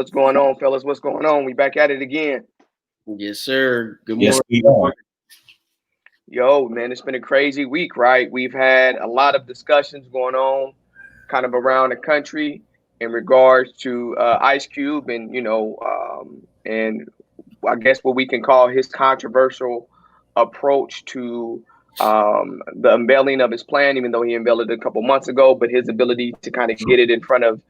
What's going on, fellas? What's going on? We back at it again. Yes, sir. Good Yes, morning. we are. Yo, man, it's been a crazy week, right? We've had a lot of discussions going on kind of around the country in regards to Ice Cube and, and I guess what we can call his controversial approach to the unveiling of his plan, even though he unveiled it a couple months ago, but his ability to kind of get it in front of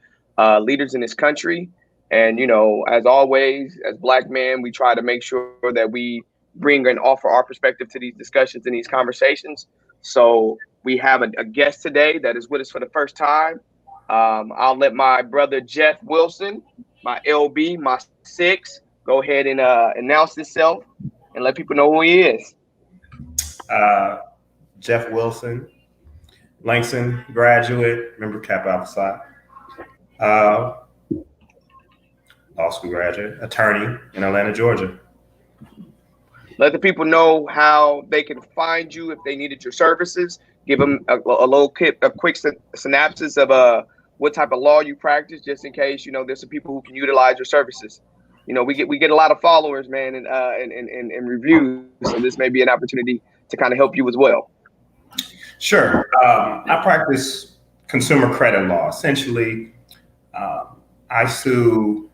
leaders in this country. And, as always, as Black men, we try to make sure that we bring and offer our perspective to these discussions and these conversations. So we have a guest today that is with us for the first time. I'll let my brother Jeff Wilson, my LB, my six, go ahead and announce himself and let people know who he is. Uh, Jeff Wilson, Langston graduate, member Kappa Alpha Psi, uh, law school graduate, attorney in Atlanta, Georgia. Let the people know how they can find you if they needed your services. Give them a quick synopsis of what type of law you practice, just in case there's some people who can utilize your services. We get a lot of followers, man, and reviews. So this may be an opportunity to kind of help you as well. Sure. I practice consumer credit law. Essentially, I sue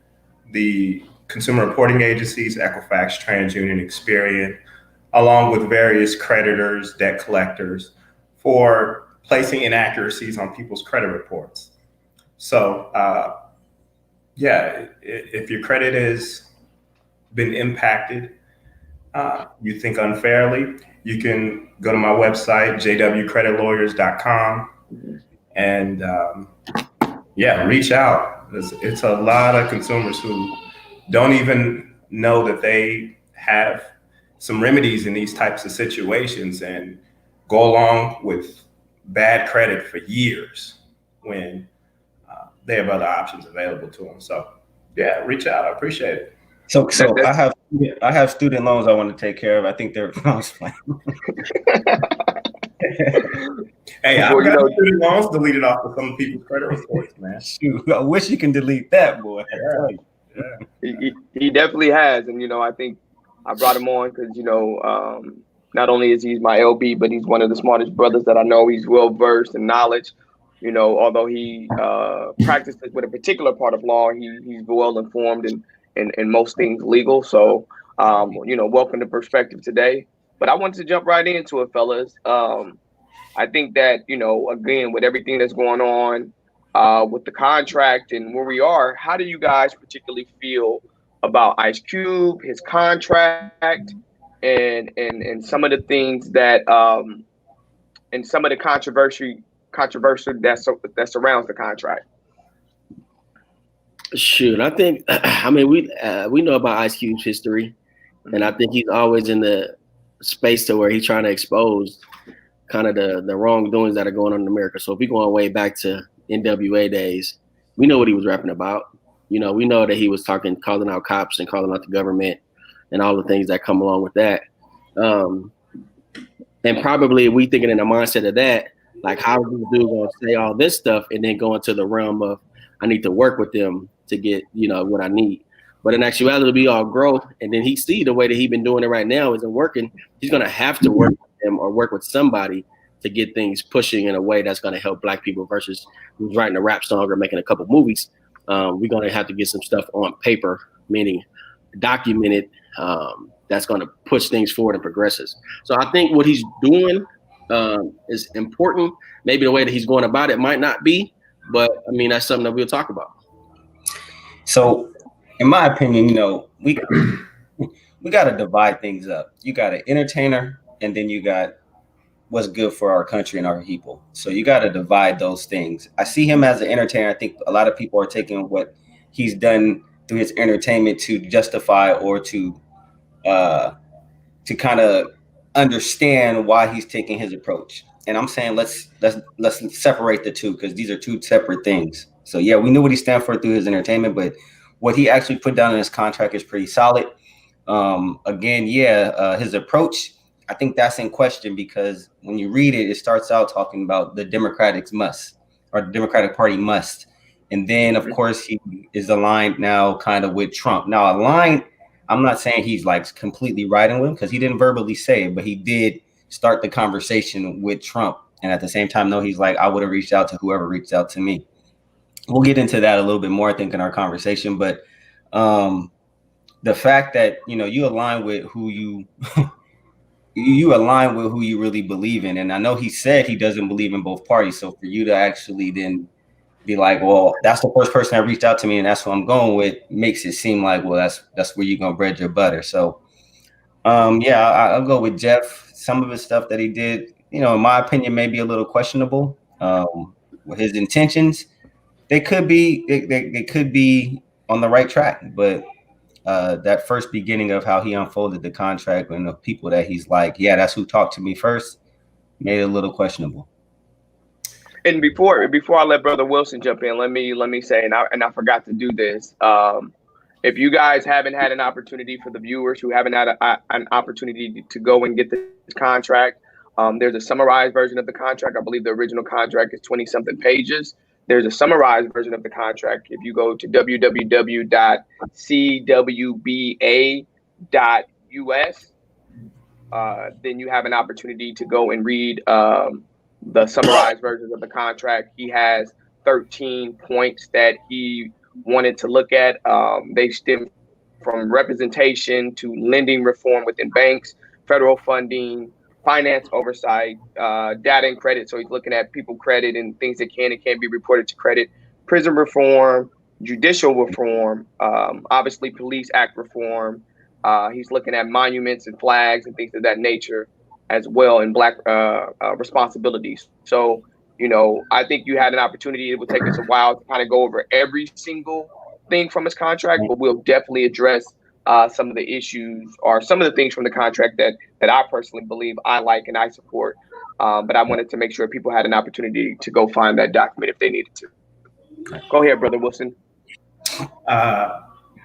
the consumer reporting agencies, Equifax, TransUnion, Experian, along with various creditors, debt collectors, for placing inaccuracies on people's credit reports. So, if your credit has been impacted, you think unfairly, you can go to my website, jwcreditlawyers.com, and reach out. It's a lot of consumers who don't even know that they have some remedies in these types of situations and go along with bad credit for years when they have other options available to them. So, reach out. I appreciate it. So I have student loans I want to take care of. I think they're Hey, I've got student loans deleted off of some people's credit reports, man. Shoot, I wish you can delete that, boy. Yeah. He definitely has, and I think I brought him on because not only is he my LB, but he's one of the smartest brothers that I know. He's well versed in knowledge. Although he practices with a particular part of law, he's well informed in most things legal. So, welcome to Perspective today. But I wanted to jump right into it, fellas. I think that, again, with everything that's going on with the contract and where we are, how do you guys particularly feel about Ice Cube, his contract, and some of the things that and some of the controversy that surrounds the contract? Shoot, I think we know about Ice Cube's history, and I think he's always in the space to where he's trying to expose kind of the wrongdoings that are going on in America. So if we're going way back to NWA days, we know what he was rapping about. We know that he was calling out cops and calling out the government and all the things that come along with that. And probably we thinking in the mindset of that, like, how is this dude going to say all this stuff and then go into the realm of, I need to work with them to get, what I need. But in actuality, we all grow, and then he see the way that he's been doing it right now isn't working. He's going to have to work with them or work with somebody to get things pushing in a way that's going to help Black people versus who's writing a rap song or making a couple movies. We're going to have to get some stuff on paper, meaning documented, that's going to push things forward and progresses. So I think what he's doing is important. Maybe the way that he's going about it might not be, but that's something that we'll talk about. So, in my opinion, we got to divide things up. You got an entertainer, and then you got what's good for our country and our people. So you got to divide those things. I see him as an entertainer. I think a lot of people are taking what he's done through his entertainment to justify or to kind of understand why he's taking his approach. And I'm saying let's separate the two, because these are two separate things. So yeah, we knew what he stands for through his entertainment, but what he actually put down in his contract is pretty solid. His approach, I think that's in question, because when you read it, it starts out talking about the Democratic Party must. And then, of course, he is aligned now kind of with Trump. Now, aligned, I'm not saying he's like completely riding with him because he didn't verbally say it, but he did start the conversation with Trump. And at the same time, no, he's like, I would have reached out to whoever reached out to me. We'll get into that a little bit more, I think, in our conversation. But the fact that, you know, you align with who you align with who you really believe in. And I know he said he doesn't believe in both parties. So for you to actually then be like, well, that's the first person that reached out to me and that's who I'm going with, makes it seem like, well, that's where you're gonna bread your butter. So yeah, I'll go with Jeff. Some of his stuff that he did, you know, in my opinion, may be a little questionable. With his intentions, they could be they could be on the right track, but that first beginning of how he unfolded the contract and the people that he's like, yeah, that's who talked to me first, made it a little questionable. And before I let Brother Wilson jump in, let me say, and I forgot to do this. If you guys haven't had an opportunity, for the viewers who haven't had an opportunity to go and get this contract, there's a summarized version of the contract. I believe the original contract is 20-something pages. There's a summarized version of the contract. If you go to www.cwba.us, then you have an opportunity to go and read the summarized versions of the contract. He has 13 points that he wanted to look at. They stem from representation to lending reform within banks, federal funding, finance oversight, data and credit. So he's looking at people credit and things that can and can't be reported to credit, prison reform, judicial reform, obviously police act reform. He's looking at monuments and flags and things of that nature as well, and Black responsibilities. So, you know, I think you had an opportunity. It would take us a while to kind of go over every single thing from his contract, but we'll definitely address some of the issues or some of the things from the contract that I personally believe I like and I support. But I wanted to make sure people had an opportunity to go find that document if they needed to. Go ahead, Brother Wilson.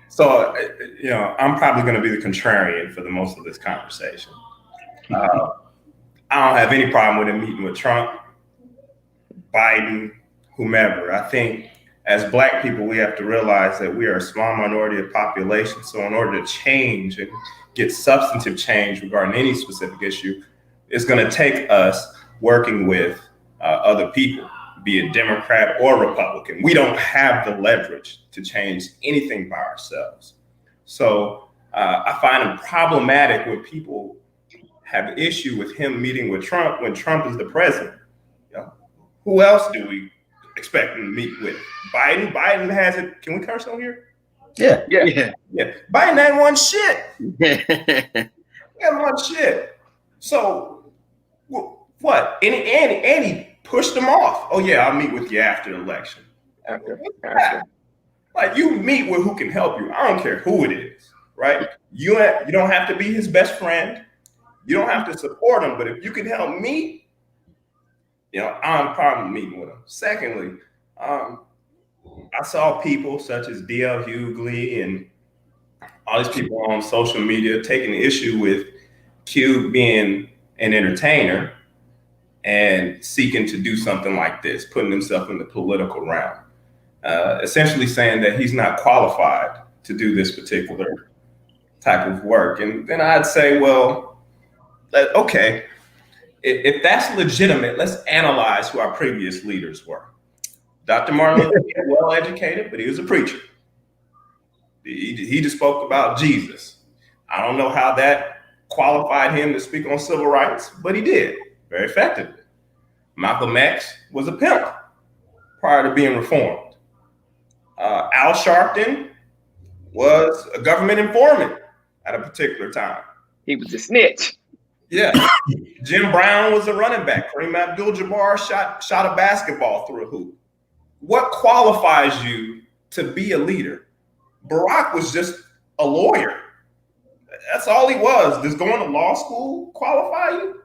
So, you know, I'm probably going to be the contrarian for the most of this conversation. I don't have any problem with him meeting with Trump, Biden, whomever. I think as Black people, we have to realize that we are a small minority of population. So in order to change and get substantive change regarding any specific issue, it's going to take us working with other people, be it Democrat or Republican. We don't have the leverage to change anything by ourselves. So I find it problematic when people have an issue with him meeting with Trump when Trump is the president. You know, who else do we expect him to meet with? Biden? Biden has it. Can we curse on here? Yeah. Biden ain't one shit. He ain't one shit. So what? And he pushed him off. Oh yeah, I'll meet with you after the election. After. Like, you meet with who can help you. I don't care who it is, right? You don't have to be his best friend. You don't have to support him, but if you can help me, you know, I'm probably meeting with him. Secondly, I saw people such as D.L. Hughley and all these people on social media taking issue with Q being an entertainer and seeking to do something like this, putting himself in the political realm, essentially saying that he's not qualified to do this particular type of work. And then I'd say, well, okay, if that's legitimate, let's analyze who our previous leaders were. Dr. Martin Luther King, well educated, but he was a preacher. He just spoke about Jesus. I don't know how that qualified him to speak on civil rights, but he did very effectively. Malcolm X was a pimp prior to being reformed. Al Sharpton was a government informant at a particular time. He was a snitch. Yeah. Jim Brown was a running back. Kareem Abdul-Jabbar shot a basketball through a hoop. What qualifies you to be a leader? Barack was just a lawyer. That's all he was. Does going to law school qualify you?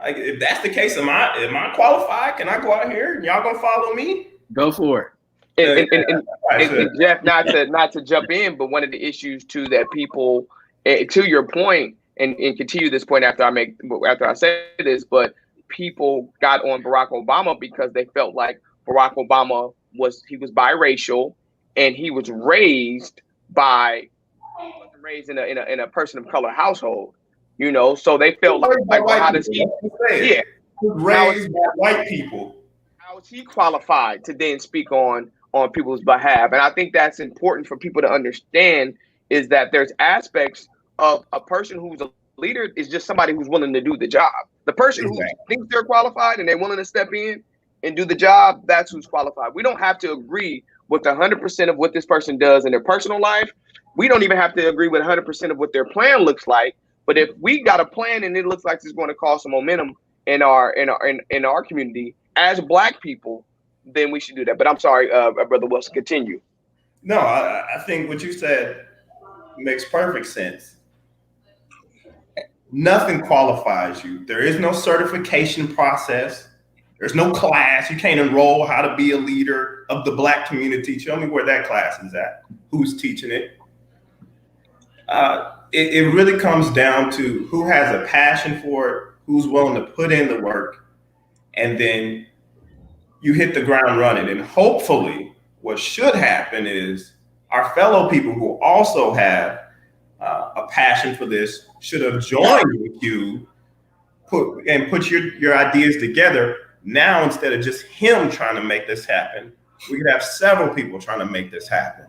Like, if that's the case, am I qualified? Can I go out here and y'all gonna follow me? Go for it. And Jeff, not to jump in, but one of the issues too that people, to your point, and continue this point after I say this, but people got on Barack Obama because they felt like Barack Obama was biracial, and he was raised by he wasn't raised in a person of color household. So they felt like well, how does he? Yeah, raised by white people. How is he qualified to then speak on people's behalf? And I think that's important for people to understand is that there's aspects of a person who's a leader is just somebody who's willing to do the job. The person who thinks they're qualified and they're willing to step in and do the job, that's who's qualified. We don't have to agree with 100% of what this person does in their personal life. We don't even have to agree with 100% of what their plan looks like. But if we got a plan and it looks like it's going to cause some momentum in our community as Black people, then we should do that. But I'm sorry, Brother Wilson, continue. No, I think what you said makes perfect sense. Nothing qualifies you. There is no certification process. There's no class. You can't enroll how to be a leader of the Black community. Show me where that class is at. Who's teaching it? It really comes down to who has a passion for it, who's willing to put in the work, and then you hit the ground running. And hopefully what should happen is our fellow people who also have a passion for this should have joined with you, put your ideas together. Now, instead of just him trying to make this happen, we could have several people trying to make this happen.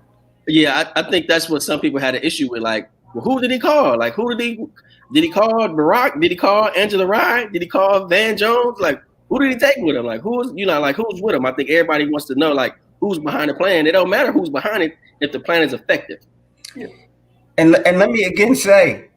Yeah, I think that's what some people had an issue with. Like, well, who did he call? Like, did he call Barack? Did he call Angela Rye? Did he call Van Jones? Like, who did he take with him? Like, who's with him? I think everybody wants to know, like, who's behind the plan. It don't matter who's behind it if the plan is effective. Yeah. And let me again say,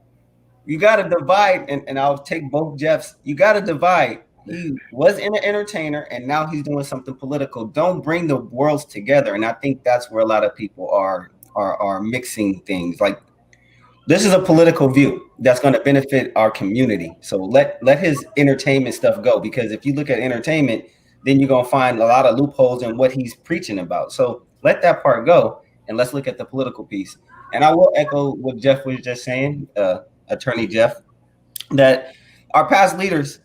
you got to divide, and I'll take both Jeffs. You got to divide. He was an entertainer, and now he's doing something political. Don't bring the worlds together. And I think that's where a lot of people are mixing things. Like, this is a political view that's going to benefit our community. So let his entertainment stuff go, because if you look at entertainment, then you're going to find a lot of loopholes in what he's preaching about. So let that part go, and let's look at the political piece. And I will echo what Jeff was just saying, Attorney Jeff, that our past leaders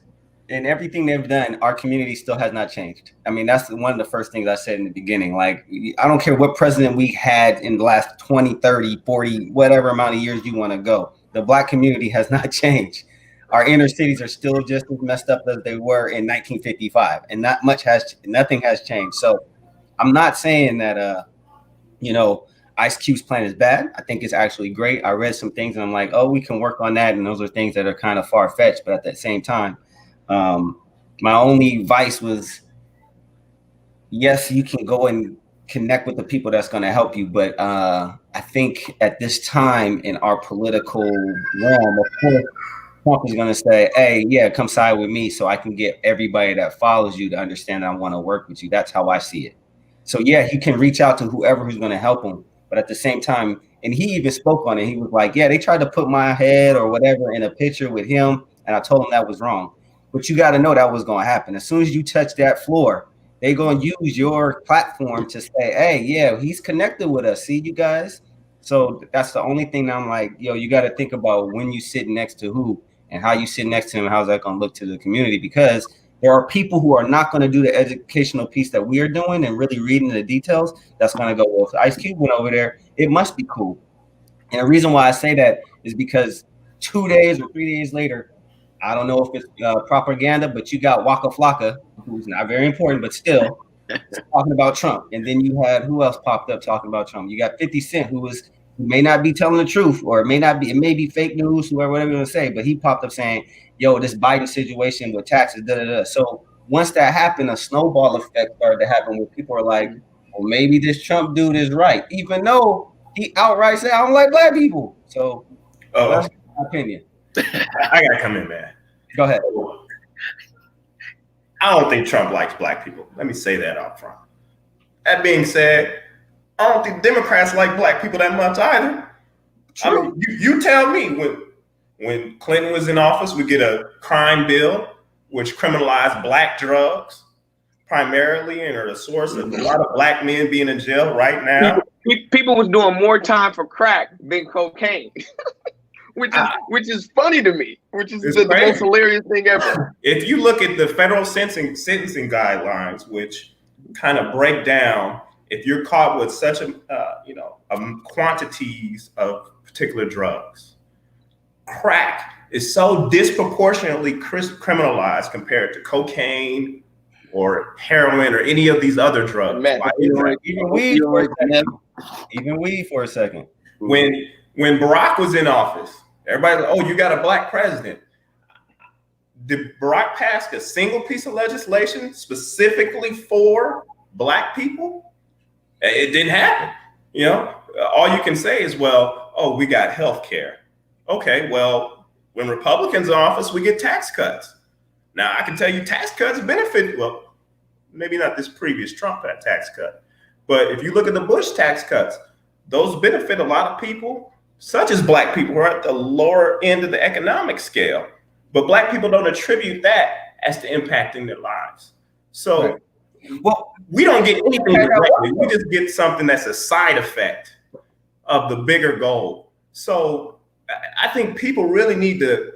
and everything they've done, our community still has not changed. I mean, that's one of the first things I said in the beginning. Like, I don't care what president we had in the last 20, 30, 40, whatever amount of years you want to go. The Black community has not changed. Our inner cities are still just as messed up as they were in 1955, and nothing has changed. So I'm not saying that, Ice Cube's plan is bad. I think it's actually great. I read some things and I'm like, oh, we can work on that. And those are things that are kind of far-fetched. But at the same time, my only vice was, yes, you can go and connect with the people that's going to help you. But I think at this time in our political realm, of course, Trump is going to say, hey, yeah, come side with me so I can get everybody that follows you to understand that I want to work with you. That's how I see it. So, yeah, he can reach out to whoever who's going to help him. But at the same time, and he even spoke on it. He was like, yeah, they tried to put my head or whatever in a picture with him. And I told him that was wrong. But you got to know that was going to happen. As soon as you touch that floor, they're going to use your platform to say, hey, yeah, he's connected with us. See, you guys. So that's the only thing that I'm like, yo, you got to think about when you sit next to who and how you sit next to him. How's that going to look to the community? Because there are people who are not going to do the educational piece that we are doing and really reading the details. That's going to go, well, if Ice Cube went over there, it must be cool. And the reason why I say that is because 2 days or 3 days later, I don't know if it's propaganda, but you got Waka Flocka, who's not very important, but still talking about Trump. And then you had, who else popped up talking about Trump? You got 50 Cent, who may not be telling the truth, or it may be fake news, whatever you want to say, but he popped up saying, yo, this Biden situation with taxes, da-da-da. So once that happened, a snowball effect started to happen where people are like, well, maybe this Trump dude is right, even though he outright said, I don't like Black people. So that's my opinion. I got to come in, man. Go ahead. I don't think Trump likes Black people. Let me say that up front. That being said, I don't think Democrats like Black people that much either. True. I mean, you tell me, when Clinton was in office, we get a crime bill which criminalized Black drugs primarily and are the source of a lot of Black men being in jail right now. People was doing more time for crack than cocaine, which is funny to me, which is the most hilarious thing ever. If you look at the federal sentencing guidelines, which kind of break down, if you're caught with such quantities of particular drugs, crack is so disproportionately criminalized compared to cocaine or heroin or any of these other drugs. Why is that? Even weed for a second. When Barack was in office, everybody, oh, you got a black president. Did Barack pass a single piece of legislation specifically for black people? It didn't happen. All you can say is, well, oh, we got health care. Okay, well, when Republicans are in office, we get tax cuts. Now, I can tell you tax cuts benefit, well, maybe not this previous Trump tax cut, but if you look at the Bush tax cuts, those benefit a lot of people, such as black people who are at the lower end of the economic scale. But black people don't attribute that as to impacting their lives. So, right. Well, we don't get anything directly. We just get something that's a side effect of the bigger goal. So I think people really need to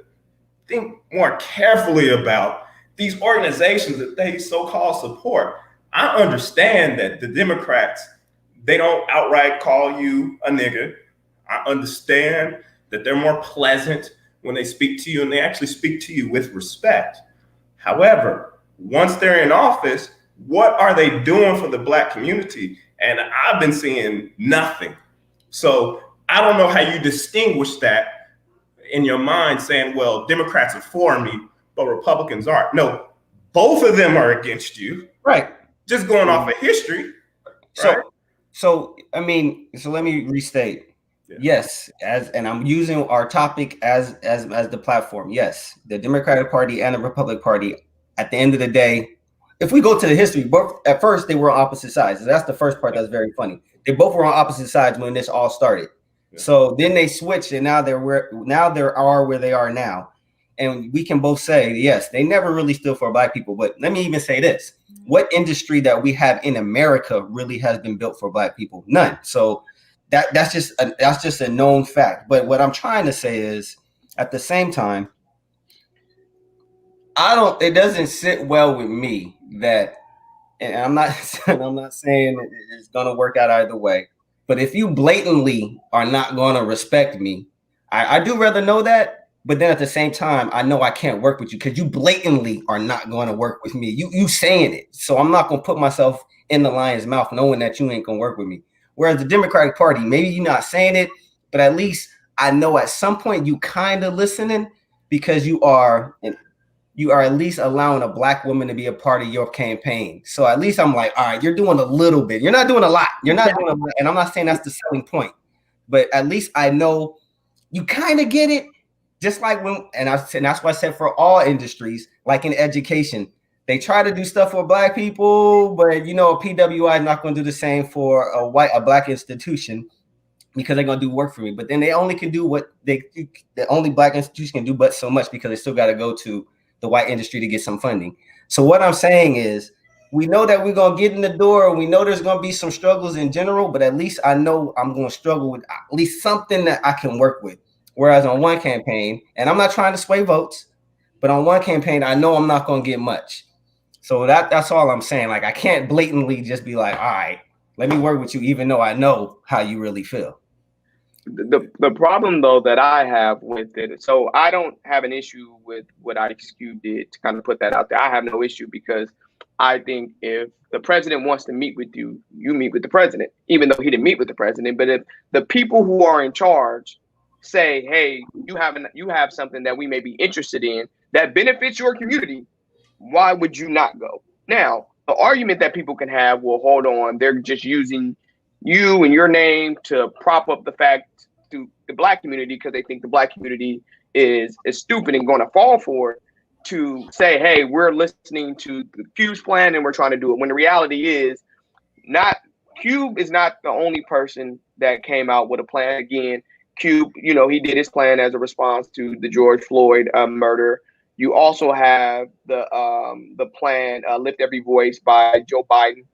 think more carefully about these organizations that they so-called support. I understand that the Democrats, they don't outright call you a nigger. I understand that they're more pleasant when they speak to you, and they actually speak to you with respect. However, once they're in office, what are they doing for the black community? And I've been seeing nothing. So I don't know how you distinguish that in your mind, saying, well, Democrats are for me, but Republicans aren't. No, both of them are against you. Right. Just going off of history. Right? So let me restate. Yes, and I'm using our topic as the platform. Yes, the Democratic Party and the Republican Party, at the end of the day, if we go to the history, both at first they were on opposite sides. That's the first part that's very funny. They both were on opposite sides when this all started. Yeah. So then they switched, and now they are where they are now. And we can both say, yes, they never really stood for black people. But let me even say this: what industry that we have in America really has been built for black people? None. So that's just a known fact. But what I'm trying to say is, at the same time, it doesn't sit well with me that, and I'm not saying it's gonna work out either way, but if you blatantly are not gonna respect me, I do rather know that. But then at the same time, I know I can't work with you because you blatantly are not going to work with me. You saying it, so I'm not gonna put myself in the lion's mouth knowing that you ain't gonna work with me. Whereas the Democratic Party, maybe you're not saying it, but at least I know at some point you kind of listening, because you are at least allowing a black woman to be a part of your campaign. So at least I'm like, all right, you're doing a little bit. You're not doing a lot. You're not doing a lot. And I'm not saying that's the selling point, but at least I know you kind of get it. Just like that's why I said for all industries, like in education, they try to do stuff for black people, but a PWI is not going to do the same for a black institution, because they're going to do work for me. But then they only can do what the only black institution can do, but so much, because they still got to go to the white industry to get some funding. So what I'm saying is, we know that we're going to get in the door. We know there's going to be some struggles in general, but at least I know I'm going to struggle with at least something that I can work with. Whereas on one campaign, and I'm not trying to sway votes, but on one campaign, I know I'm not going to get much. So that's all I'm saying. Like, I can't blatantly just be like, all right, let me work with you, even though I know how you really feel. The problem, though, that I have with it, so I don't have an issue with what Ice Cube did, to kind of put that out there. I have no issue, because I think if the president wants to meet with you, you meet with the president, even though he didn't meet with the president. But if the people who are in charge say, hey, you have something that we may be interested in that benefits your community, why would you not go? Now, the argument that people can have, well, hold on, they're just using you and your name to prop up the fact to the black community, because they think the black community is stupid and going to fall for it, to say, hey, we're listening to the Cube's plan and we're trying to do it, when the reality is, Cube is not the only person that came out with a plan. Again, Cube, he did his plan as a response to the George Floyd murder. You also have the plan, Lift Every Voice, by Joe Biden,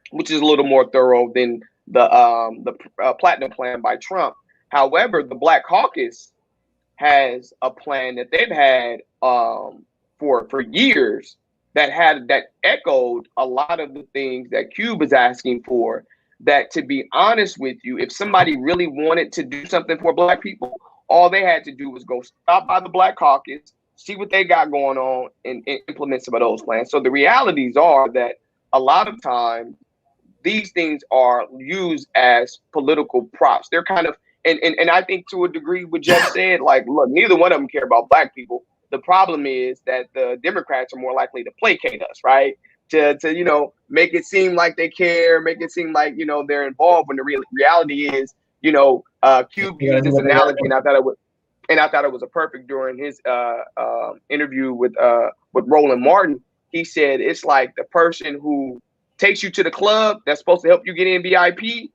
which is a little more thorough than the Platinum Plan by Trump. However, the Black Caucus has a plan that they've had for years that echoed a lot of the things that Cube is asking for. That, to be honest with you, if somebody really wanted to do something for Black people, all they had to do was go stop by the Black Caucus, see what they got going on, and implement some of those plans. So the realities are that a lot of times these things are used as political props. They're kind of, and I think to a degree what Jeff said, like, look, neither one of them care about Black people. The problem is that the Democrats are more likely to placate us, right? To make it seem like they care, make it seem like, they're involved, when the reality is, Cube used this analogy, and I thought it was a perfect during his interview with Roland Martin. He said it's like the person who takes you to the club that's supposed to help you get in VIP,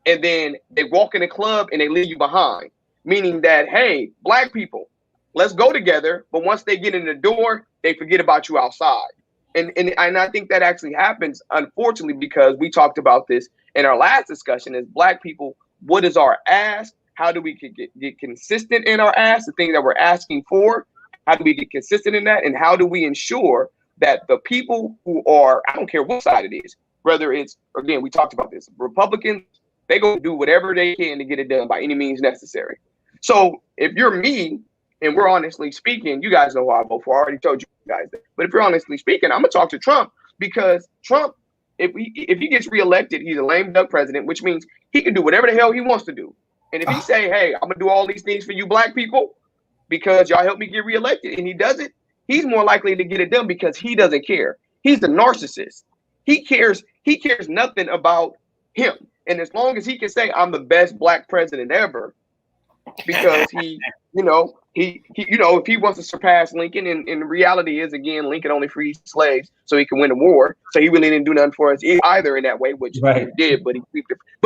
and then they walk in the club and they leave you behind. Meaning that, hey, Black people, let's go together. But once they get in the door, they forget about you outside. And I think that actually happens, unfortunately, because we talked about this in our last discussion. As Black people, what is our ask? How do we get consistent in our ask, the thing that we're asking for? How do we get consistent in that? And how do we ensure that the people who are, I don't care what side it is, whether it's, again, we talked about this, Republicans, they go do whatever they can to get it done by any means necessary. So if you're me, and we're honestly speaking, you guys know who I vote for. I already told you guys that. But if you're honestly speaking, I'm going to talk to Trump, because Trump, if he gets reelected, he's a lame duck president, which means he can do whatever the hell he wants to do. And if he say, hey, I'm going to do all these things for you Black people because y'all help me get reelected, and he does it, he's more likely to get it done because he doesn't care. He's the narcissist. He cares nothing about him. And as long as he can say, I'm the best Black president ever, because if he wants to surpass Lincoln, and the reality is, again, Lincoln only freed slaves so he can win the war. So he really didn't do nothing for us either in that way, which he did, but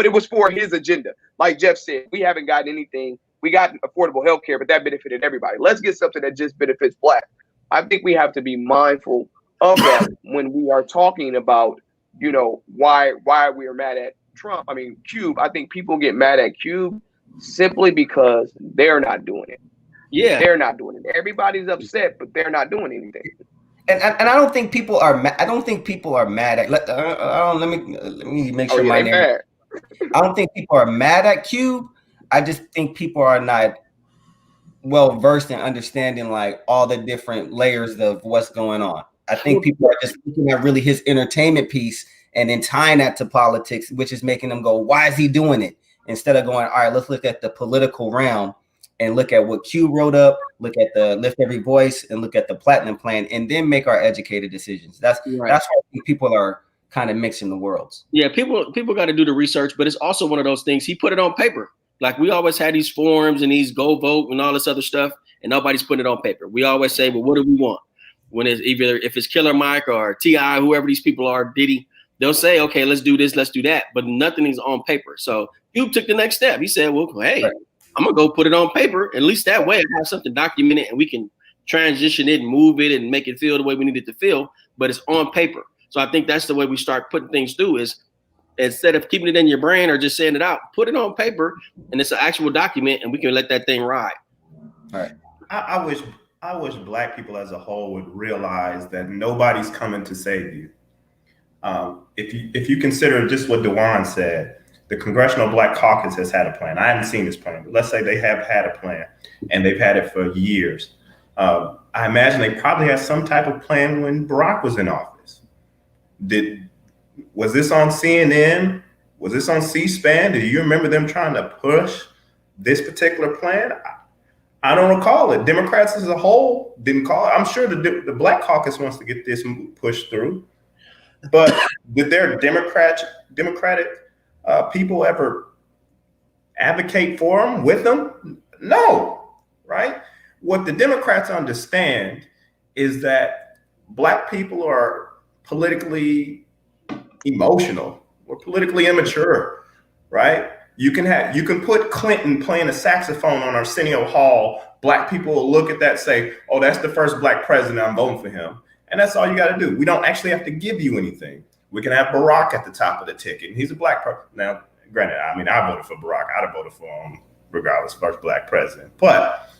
it was for his agenda. Like Jeff said, we haven't gotten anything. We got affordable health care, but that benefited everybody. Let's get something that just benefits Black. I think we have to be mindful of that when we are talking about, why we are mad at Trump. I mean, Cube. I think people get mad at Cube simply because they're not doing it. Yeah, they're not doing it. Everybody's upset, but they're not doing anything. And I don't think people are. I don't think people are mad at. Let me make sure my name. Mad. I don't think people are mad at Cube. I just think people are not well versed in understanding like all the different layers of what's going on. I think people are just looking at really his entertainment piece and then tying that to politics, which is making them go, "Why is he doing it?" Instead of going, "All right, let's look at the political realm and look at what Q wrote up, look at the Lift Every Voice, and look at the Platinum Plan, and then make our educated decisions." That's why I think people are kind of mixing the worlds. Yeah, people got to do the research, but it's also one of those things. He put it on paper. Like we always had these forums and these go vote and all this other stuff, and nobody's putting it on paper. We always say, "Well, what do we want?" When it's either if it's Killer Mike or T.I., whoever these people are, Diddy, they'll say, "Okay, let's do this, let's do that," but nothing is on paper. So Cube took the next step. He said, "Well, hey, I'm gonna go put it on paper. At least that way, I have something documented, and we can transition it and move it and make it feel the way we need it to feel. But it's on paper." So I think that's the way we start putting things through. Is instead of keeping it in your brain or just saying it out, put it on paper, and it's an actual document, and we can let that thing ride. All right. I wish Black people as a whole would realize that nobody's coming to save you. If you consider just what Dewan said, the Congressional Black Caucus has had a plan. I haven't seen this plan, but let's say they have had a plan, and they've had it for years. I imagine they probably had some type of plan when Barack was in office. Was this on CNN? Was this on C-SPAN? Do you remember them trying to push this particular plan? I don't recall it. Democrats as a whole didn't call it. I'm sure the Black Caucus wants to get this pushed through. But did their Democratic people ever advocate for them, with them? No, right? What the Democrats understand is that Black people are politically emotional or politically immature, right? You can put Clinton playing a saxophone on Arsenio Hall. Black people will look at that and say, "Oh, that's the first Black president. I'm voting for him." And that's all you got to do. We don't actually have to give you anything. We can have Barack at the top of the ticket. He's a Black president. Now, granted, I mean, I voted for Barack. I'd have voted for him regardless, first Black president. But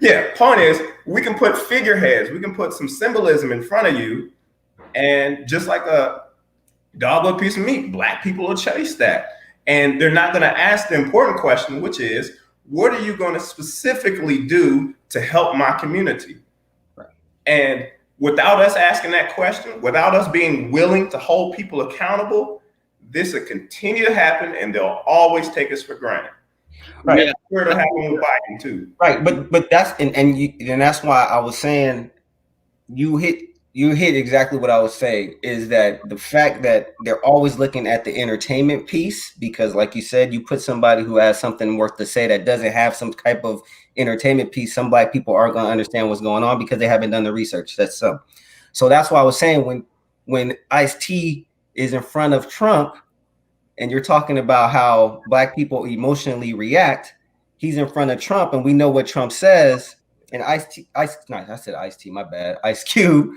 Yeah, point is, we can put figureheads, we can put some symbolism in front of you, and just like a dog with a piece of meat, Black people will chase that. And they're not going to ask the important question, which is, what are you going to specifically do to help my community? Right. And without us asking that question, without us being willing to hold people accountable, this will continue to happen, and they'll always take us for granted. Right. Yeah, sure it'll happen with Biden too. Right, but that's and that's why I was saying you hit exactly what I was saying, is that the fact that they're always looking at the entertainment piece, because like you said, you put somebody who has something worth to say that doesn't have some type of entertainment piece, some Black people aren't going to understand what's going on because they haven't done the research. That's so that's why I was saying when Ice-T is in front of Trump and you're talking about how Black people emotionally react, he's in front of Trump and we know what Trump says. And I said Ice-T, my bad. Ice Cube.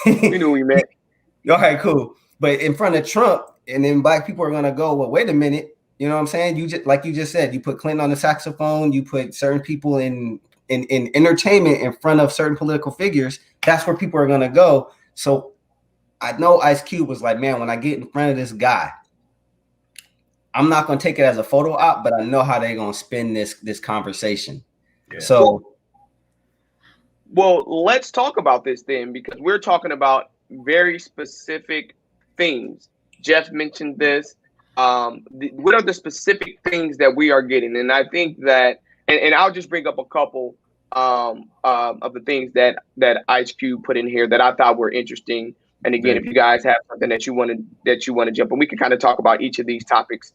We knew we met. Okay, cool. But in front of Trump, and then Black people are gonna go, well, wait a minute. You know what I'm saying? You just, like you just said, you put Clinton on the saxophone, you put certain people in entertainment in front of certain political figures. That's where people are gonna go. So I know Ice Cube was like, man, when I get in front of this guy, I'm not gonna take it as a photo op, but I know how they're gonna spin this conversation. Yeah. So. Well, let's talk about this then, because we're talking about very specific things. Jeff mentioned this. What are the specific things that we are getting? And I think that, and I'll just bring up a couple of the things that Ice Cube put in here that I thought were interesting. And again, if you guys have something that you want to jump in, we can kind of talk about each of these topics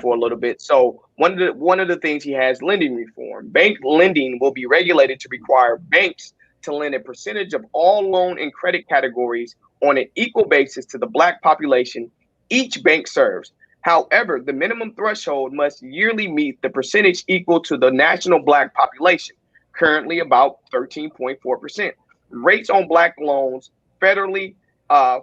for a little bit. So one of the things he has, lending reform. Bank lending will be regulated to require banks to lend a percentage of all loan and credit categories on an equal basis to the Black population each bank serves. However, the minimum threshold must yearly meet the percentage equal to the national Black population, currently about 13.4%. Rates on Black loans federally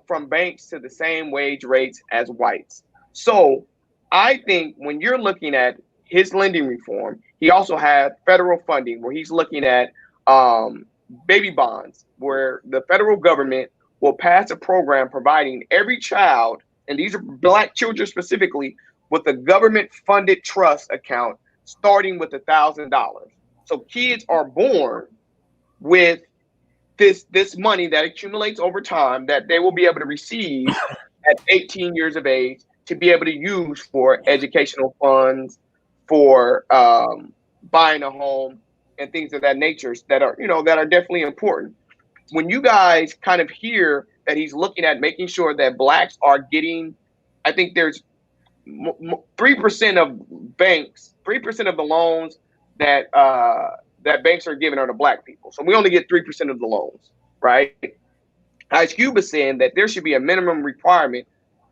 from banks to the same wage rates as whites. So I think when you're looking at his lending reform, he also had federal funding where he's looking at baby bonds, where the federal government will pass a program providing every child, and these are Black children specifically, with a government funded trust account starting with $1,000. So kids are born with this money that accumulates over time that they will be able to receive at 18 years of age to be able to use for educational funds, for buying a home and things of that nature that are definitely important. When you guys kind of hear that he's looking at making sure that Blacks are getting, I think there's 3% of banks, 3% of the loans that banks are giving are to Black people. So we only get 3% of the loans, right? Ice Cube is saying that there should be a minimum requirement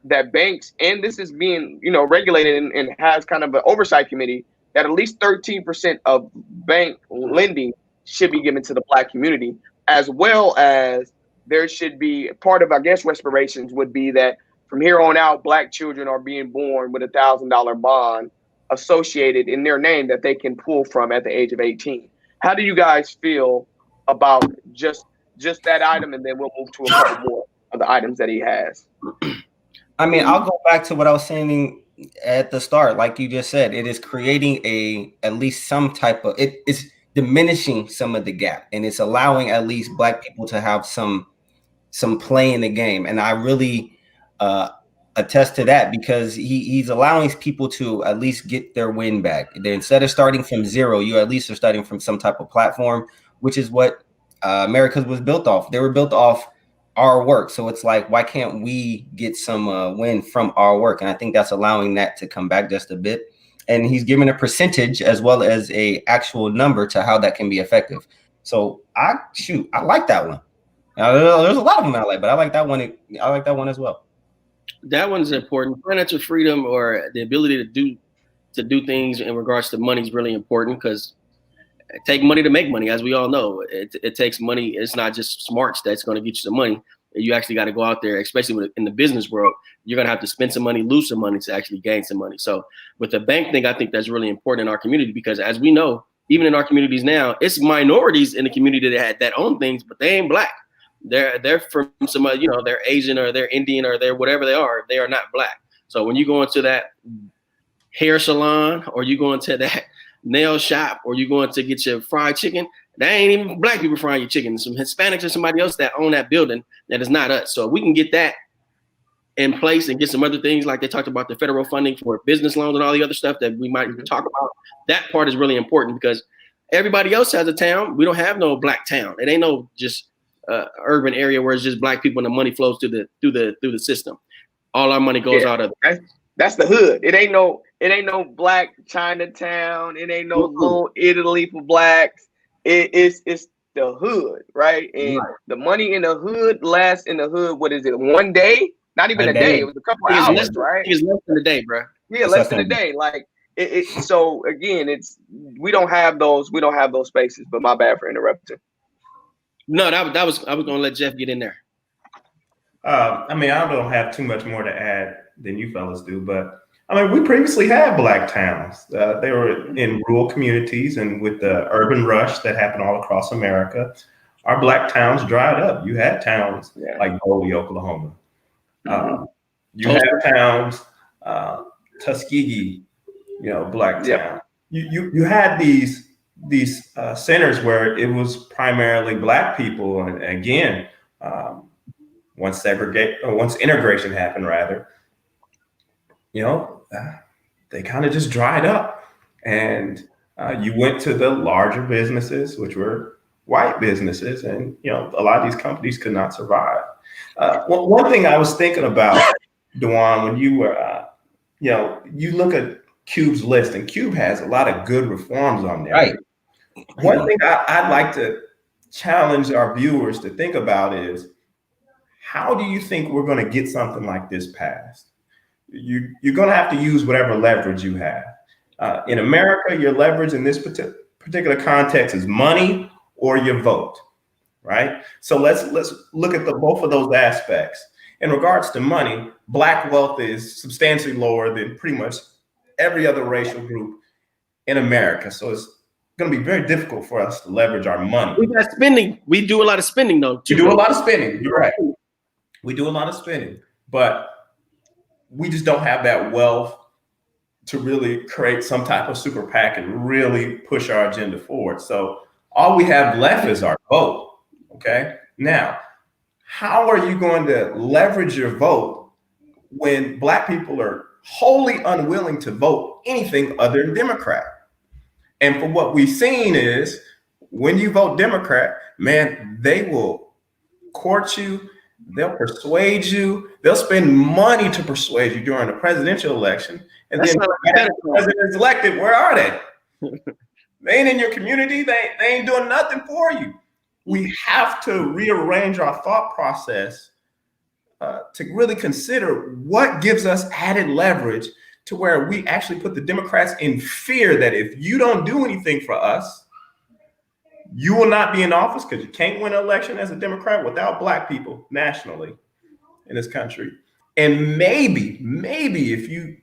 that banks, and this is being, regulated and has kind of an oversight committee, that at least 13% of bank lending should be given to the Black community, as well as there should be part of, I guess, respirations would be that from here on out, Black children are being born with $1,000 bond associated in their name that they can pull from at the age of 18. How do you guys feel about just that item? And then we'll move to a couple more of the items that he has. I mean, I'll go back to what I was saying at the start. Like you just said, it is creating at least some type of, it is diminishing some of the gap, and it's allowing at least Black people to have some play in the game. And I really attest to that, because he's allowing people to at least get their win back. Instead of starting from zero, you at least are starting from some type of platform, which is what America was built off. They were built off our work. So it's like, why can't we get some win from our work? And I think that's allowing that to come back just a bit. And he's giving a percentage as well as a actual number to how that can be effective. So I like that one. Now, there's a lot of them I like, but I like that one. I like that one as well. That one's important. Financial freedom, or the ability to do things in regards to money, is really important, because it takes money to make money, as we all know. It takes money. It's not just smarts that's going to get you some money. You actually got to go out there, especially in the business world. You're going to have to spend some money, lose some money to actually gain some money. So with the bank thing, I think that's really important in our community, because as we know, even in our communities now, it's minorities in the community that own things, but they ain't black. They're from some, they're Asian or they're Indian or they're whatever they are not black. So when you go into that hair salon or you go into that nail shop or you going to get your fried chicken, that ain't even black people frying your chicken. Some Hispanics or somebody else that own that building that is not us. So if we can get that in place and get some other things like they talked about the federal funding for business loans and all the other stuff that we might talk about, that part is really important because everybody else has a town. We don't have no black town. It ain't no just urban area where it's just black people and the money flows through the system. All our money goes out of it. That's the hood. It ain't no black Chinatown. It ain't no little Italy for blacks. It's the hood, right? And the money in the hood lasts in the hood. What is it? One day? Not even a day. It was a couple of hours, right? It's less than a day, bro. Yeah, less than a day. Like so again, we don't have those spaces. But my bad for interrupting. No, I was gonna let Jeff get in there. I don't have too much more to add than you fellas do, but we previously had black towns. They were in rural communities, and with the urban rush that happened all across America, our black towns dried up. You had towns like Boley, Oklahoma. You had towns, Tuskegee, black town. You had these centers where it was primarily black people, and again, once integration happened, rather, they kind of just dried up, and you went to the larger businesses, which were white businesses, and a lot of these companies could not survive. One thing I was thinking about, Dewan, when you were, you look at Cube's list, and Cube has a lot of good reforms on there. Right. One thing I'd like to challenge our viewers to think about is, how do you think we're going to get something like this passed? You're going to have to use whatever leverage you have. In America, your leverage in this particular context is money or your vote, right? So let's look at both of those aspects. In regards to money, black wealth is substantially lower than pretty much every other racial group in America. So it's going to be very difficult for us to leverage our money. We got spending. We do a lot of spending, though. You do a lot of spending. You're right. We do a lot of spending, but we just don't have that wealth to really create some type of super PAC and really push our agenda forward. So all we have left is our vote. Okay. Now, how are you going to leverage your vote when black people are wholly unwilling to vote anything other than Democrat? And for what we've seen is, when you vote Democrat, man, they will court you. They'll persuade you. They'll spend money to persuade you during the presidential election. And then when the president is elected, where are they? They ain't in your community. They ain't doing nothing for you. We have to rearrange our thought process to really consider what gives us added leverage to where we actually put the Democrats in fear that if you don't do anything for us, you will not be in office, because you can't win an election as a Democrat without black people nationally in this country. And maybe if you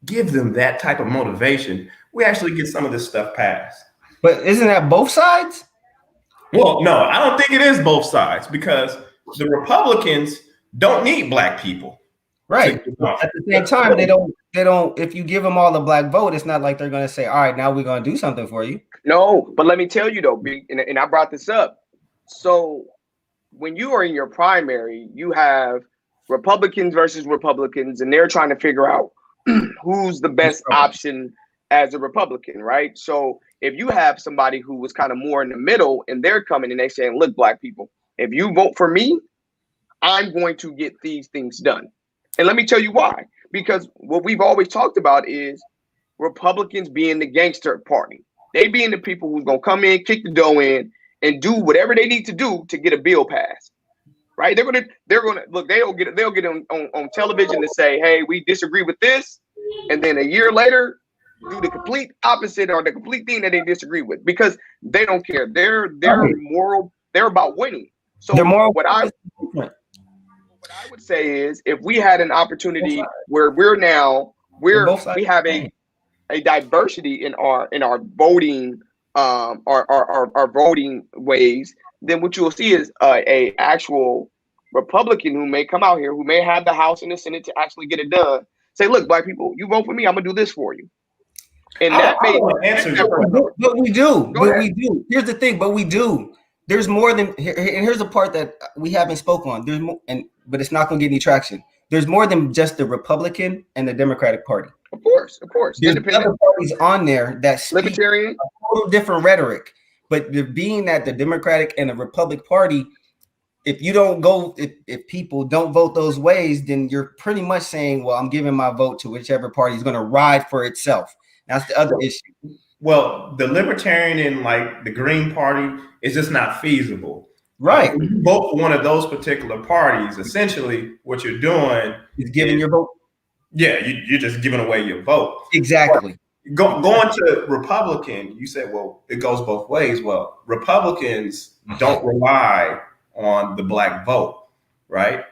give them that type of motivation, we actually get some of this stuff passed. But isn't that both sides? Well, no, I don't think it is both sides, because the Republicans don't need black people. Right. At the same time, they don't. If you give them all the black vote, it's not like they're going to say, all right, now we're going to do something for you. No, but let me tell you though, and I brought this up. So when you are in your primary, you have Republicans versus Republicans, and they're trying to figure out who's the best option as a Republican, right? So if you have somebody who was kind of more in the middle, and they're coming and they're saying, look, black people, if you vote for me, I'm going to get these things done. And let me tell you why. Because what we've always talked about is Republicans being the gangster party. They being the people who's gonna come in, kick the dough in, and do whatever they need to do to get a bill passed. Right? They're gonna look. They'll get on television to say, "Hey, we disagree with this," and then a year later, do the complete opposite or the complete thing that they disagree with, because they don't care. They're moral. They're about winning. So what I would say is, if we had an opportunity where we have a diversity in our voting our voting ways, then what you will see is a actual Republican who may come out here, who may have the House and the Senate to actually get it done. Say, look, black people, you vote for me, I'm gonna do this for you. And I that may want to answer your But we do. Go ahead. We do. Here's the thing. But we do. There's more than here. And here's the part that we haven't spoke on. There's more, but it's not going to get any traction. There's more than just the Republican and the Democratic Party. Of course. There's Independent, other parties on there that speak libertarian, a total different rhetoric. But being that the Democratic and the Republican Party, if you don't go, if people don't vote those ways, then you're pretty much saying, well, I'm giving my vote to whichever party is going to ride for itself. That's the other issue. Well, the Libertarian and like the Green Party is just not feasible. Right. If you vote for one of those particular parties, essentially what you're doing is giving your vote. Yeah, you're just giving away your vote. Exactly. Going to Republican, you said, well, it goes both ways. Well, Republicans don't rely on the black vote, right?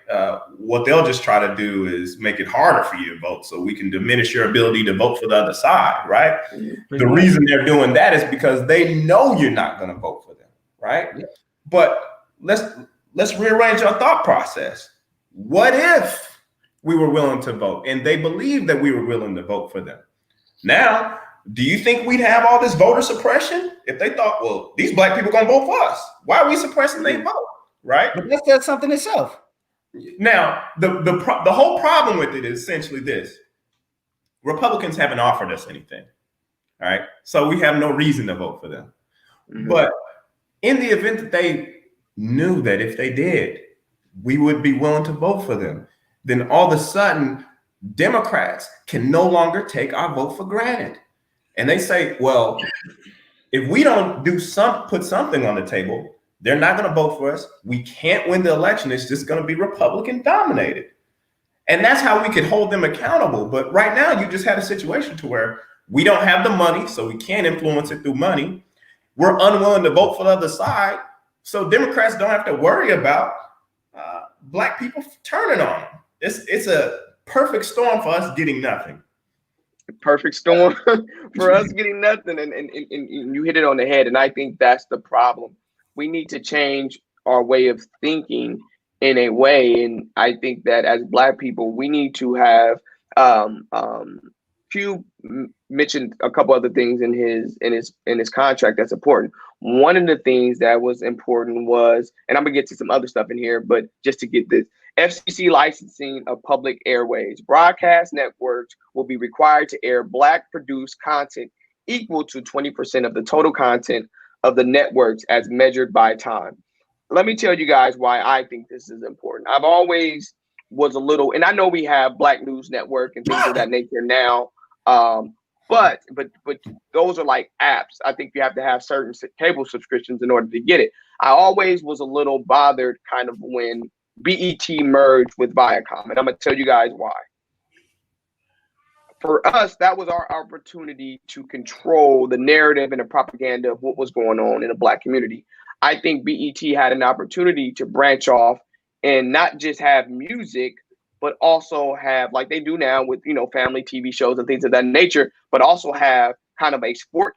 What they'll just try to do is make it harder for you to vote so we can diminish your ability to vote for the other side, right? The reason they're doing that is because they know you're not going to vote for them, right? Yeah. But let's rearrange our thought process. What if we were willing to vote and they believed that we were willing to vote for them? Now, do you think we'd have all this voter suppression if they thought, well, these black people gonna vote for us? Why are we suppressing their vote, right? But that's something itself. Now, the whole problem with it is essentially this. Republicans haven't offered us anything, all right? So we have no reason to vote for them. Mm-hmm. But in the event that they knew that if they did, we would be willing to vote for them, then all of a sudden, Democrats can no longer take our vote for granted. And they say, well, if we don't put something on the table, they're not going to vote for us. We can't win the election. It's just going to be Republican dominated. And that's how we could hold them accountable. But right now, you just had a situation to where we don't have the money, so we can't influence it through money. We're unwilling to vote for the other side. So Democrats don't have to worry about black people turning on them. It's a perfect storm for us getting nothing. Perfect storm for us getting nothing. And you hit it on the head. And I think that's the problem. We need to change our way of thinking in a way. And I think that as black people, we need to have Q mentioned a couple other things in his contract that's important. One of the things that was important was, and I'm gonna get to some other stuff in here, but just to get this, FCC licensing of public airways. Broadcast networks will be required to air black produced content equal to 20% of the total content of the networks as measured by time. Let me tell you guys why I think this is important. I've always was a little, and I know we have Black News Network and things of that nature now, but those are like apps. I think you have to have certain cable subscriptions in order to get it. I always was a little bothered kind of when BET merged with Viacom, and I'm gonna tell you guys why. For us, that was our opportunity to control the narrative and the propaganda of what was going on in the black community. I think BET had an opportunity to branch off and not just have music, but also have, like they do now with, family TV shows and things of that nature, but also have kind of a sport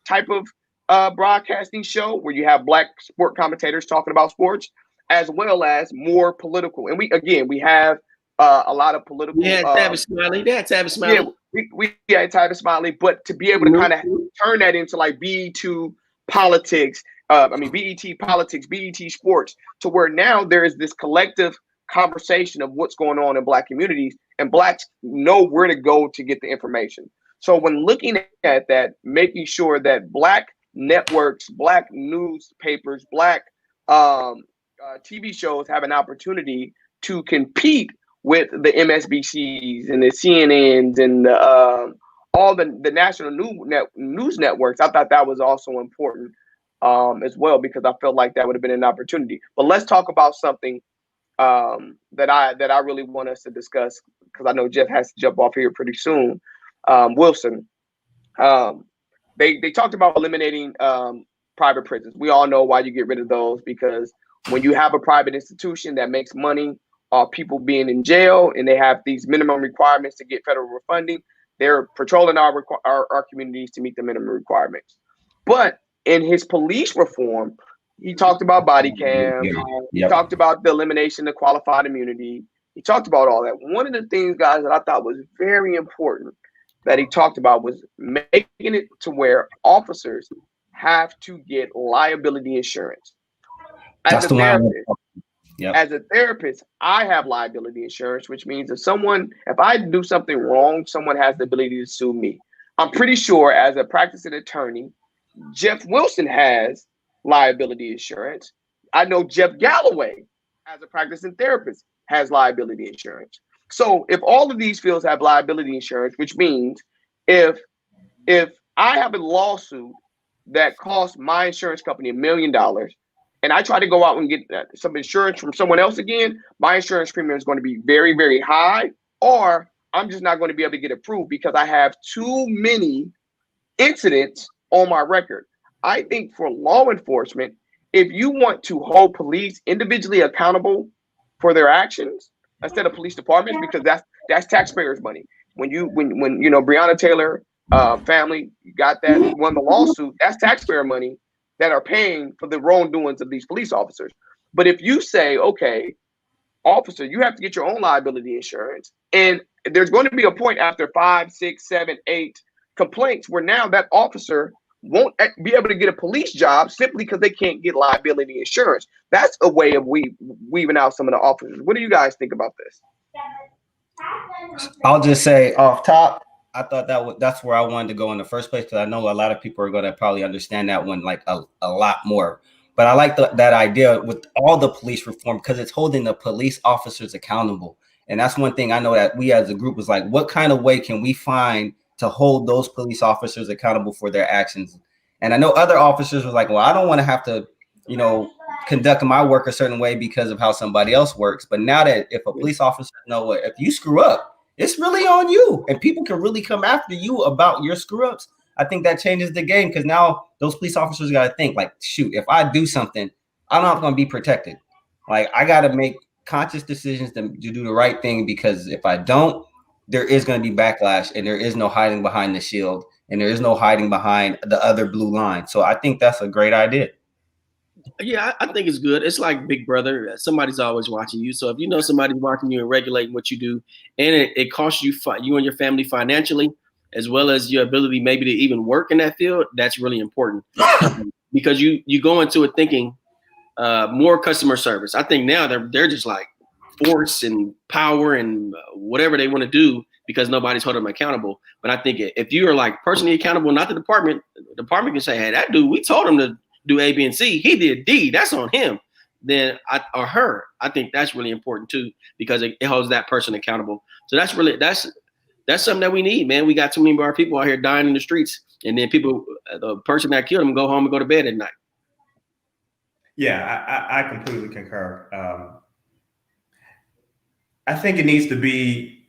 type of broadcasting show where you have black sport commentators talking about sports, as well as more political. And we have a lot of political. Yeah, Tavis Smiley. Yeah, Tavis Smiley. Yeah, we had Tavis Smiley, but to be able to kind of turn that into like BET politics, BET politics, BET sports, to where now there is this collective conversation of what's going on in black communities, and blacks know where to go to get the information. So when looking at that, making sure that black networks, black newspapers, black TV shows have an opportunity to compete with the MSBCs and the CNNs and all the national news networks, I thought that was also important as well, because I felt like that would have been an opportunity. But let's talk about something that I really want us to discuss, because I know Jeff has to jump off here pretty soon. Wilson, they talked about eliminating private prisons. We all know why you get rid of those, because when you have a private institution that makes money off people being in jail and they have these minimum requirements to get federal funding, They're patrolling our communities to meet the minimum requirements. But in his police reform, he talked about body cams. He talked about the elimination of qualified immunity. He talked about all that. One of the things, guys, that I thought was very important that he talked about was making it to where officers have to get liability insurance. As a therapist, as a therapist, I have liability insurance, which means if I do something wrong, someone has the ability to sue me. I'm pretty sure as a practicing attorney, Jeff Wilson has liability insurance. I know Jeff Galloway, as a practicing therapist, has liability insurance. So if all of these fields have liability insurance, which means if I have a lawsuit that costs my insurance company $1 million, and I try to go out and get some insurance from someone else again, my insurance premium is going to be very, very high, or I'm just not going to be able to get approved because I have too many incidents on my record. I think for law enforcement, if you want to hold police individually accountable for their actions instead of police departments, because that's taxpayers' money. When Breonna Taylor family won the lawsuit, that's taxpayer money that are paying for the wrongdoings of these police officers. But if you say, okay, officer, you have to get your own liability insurance, and there's going to be a point after 5, 6, 7, 8 complaints where now that officer won't be able to get a police job simply because they can't get liability insurance. That's a way of weaving out some of the officers. What do you guys think about this? I'll just say off top, I thought that's where I wanted to go in the first place, because I know a lot of people are going to probably understand that one like a lot more. But I like that idea with all the police reform, because it's holding the police officers accountable. And that's one thing I know that we as a group was like, what kind of way can we find to hold those police officers accountable for their actions? And I know other officers were like, well, I don't want to have to, conduct my work a certain way because of how somebody else works. But now that if a police officer know if you screw up, it's really on you, and people can really come after you about your screw ups. I think that changes the game, because now those police officers got to think like, shoot, if I do something, I'm not going to be protected. Like, I got to make conscious decisions to do the right thing, because if I don't, there is going to be backlash, and there is no hiding behind the shield, and there is no hiding behind the other blue line. So I think that's a great idea. Yeah, I think it's good. It's like Big Brother. Somebody's always watching you. So if you know somebody's watching you and regulating what you do, and it costs you and your family financially, as well as your ability maybe to even work in that field, that's really important. Because you go into it thinking more customer service. I think now they're just like force and power and whatever they want to do, because nobody's holding them accountable. But I think if you are like personally accountable, not the department can say, hey, that dude, we told him to do A, B, and C. He did D. That's on him. Then or her. I think that's really important too, because it holds that person accountable. So that's something that we need, man. We got too many of our people out here dying in the streets, and then the person that killed them go home and go to bed at night. Yeah, I completely concur. I think it needs to be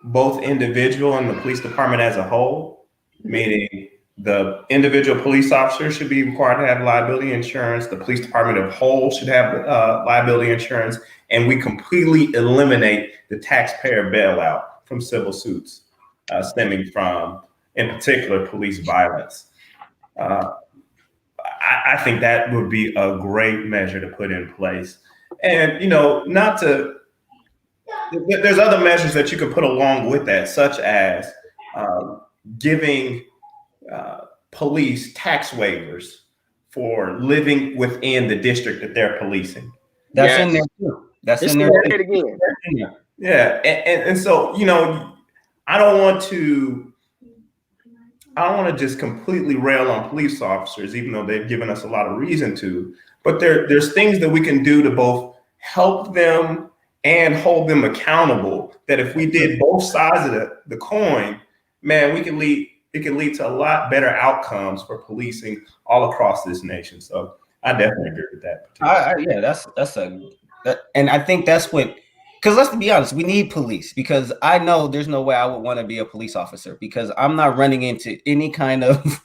both individual and the police department as a whole, meaning the individual police officer should be required to have liability insurance. The police department as a whole should have liability insurance, and we completely eliminate the taxpayer bailout from civil suits stemming from, in particular, police violence. I think that would be a great measure to put in place. And, there's other measures that you could put along with that, such as giving police tax waivers for living within the district that they're policing. That's in there too. That's in there again. Yeah, and so I don't want to just completely rail on police officers, even though they've given us a lot of reason to. But there's things that we can do to both help them and hold them accountable. That if we did both sides of the coin, man, it can lead to a lot better outcomes for policing all across this nation. So I definitely agree with that. And I think that's what, because let's be honest, we need police, because I know there's no way I would want to be a police officer, because I'm not running into any kind of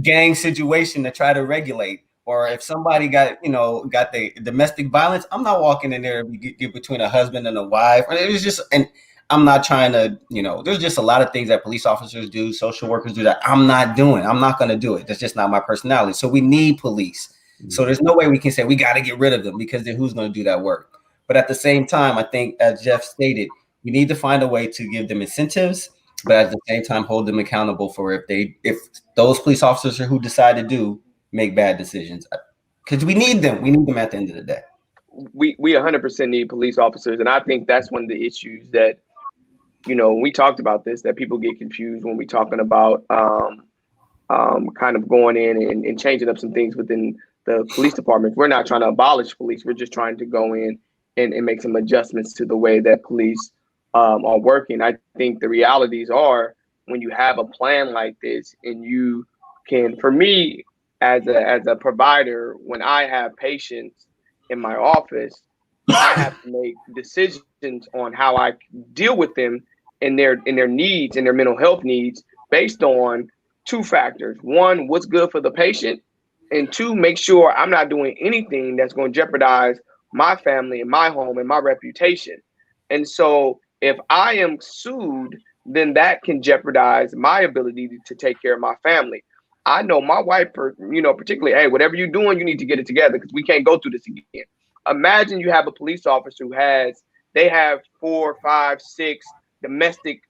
gang situation to try to regulate. Or if somebody got the domestic violence, I'm not walking in there to get between a husband and a wife. It was just, and I'm not trying to, there's just a lot of things that police officers do, social workers do that I'm not doing. I'm not going to do it. That's just not my personality. So we need police. So there's no way we can say we got to get rid of them, because then who's going to do that work? But at the same time, I think, as Jeff stated, we need to find a way to give them incentives, but at the same time hold them accountable for if those police officers who decide to make bad decisions, because we need them. We need them at the end of the day. We 100% need police officers, and I think that's one of the issues that, we talked about this, that people get confused when we're talking about kind of going in and changing up some things within the police department. We're not trying to abolish police. We're just trying to go in and make some adjustments to the way that police are working. I think the realities are, when you have a plan like this, and you can, for me as a provider, when I have patients in my office, I have to make decisions on how I deal with them and their needs and their mental health needs based on two factors. One, what's good for the patient, and two, make sure I'm not doing anything that's going to jeopardize my family and my home and my reputation. And so if I am sued, then that can jeopardize my ability to take care of my family. I know my wife, particularly, hey, whatever you're doing, you need to get it together, because we can't go through this again. Imagine you have a police officer they have 4, 5, 6 domestic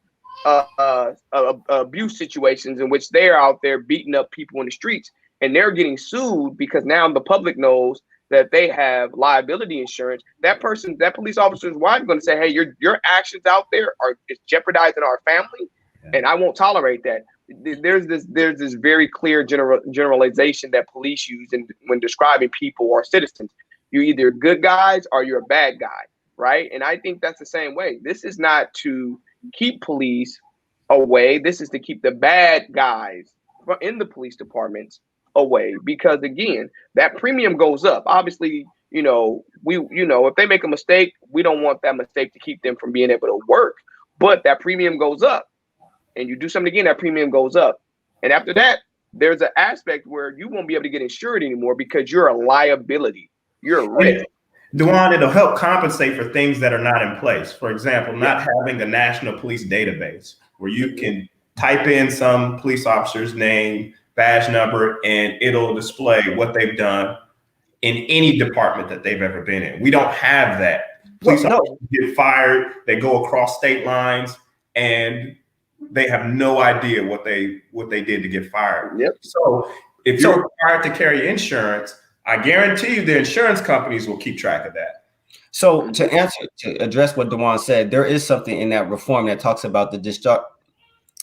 abuse situations in which they're out there beating up people in the streets, and they're getting sued because now the public knows that they have liability insurance. That police officer's wife is going to say, hey, your actions out there are jeopardizing our family, and I won't tolerate that. There's this very clear generalization that police use when describing people or citizens. You're either good guys or you're a bad guy, right? And I think that's the same way. This is not to keep police away. This is to keep the bad guys in the police departments away, because again, that premium goes up. Obviously, if they make a mistake, we don't want that mistake to keep them from being able to work. But that premium goes up, and you do something again, that premium goes up. And after that, there's an aspect where you won't be able to get insured anymore because you're a liability. You're a risk. Duane, it'll help compensate for things that are not in place. For example, not having a national police database where you can type in some police officer's name, badge number, and it'll display what they've done in any department that they've ever been in. We don't have that. Police officers get fired, they go across state lines, and they have no idea what they did to get fired. Yep. So if you're required to carry insurance, I guarantee you the insurance companies will keep track of that. So to address what Duane said, there is something in that reform that talks about the discharge.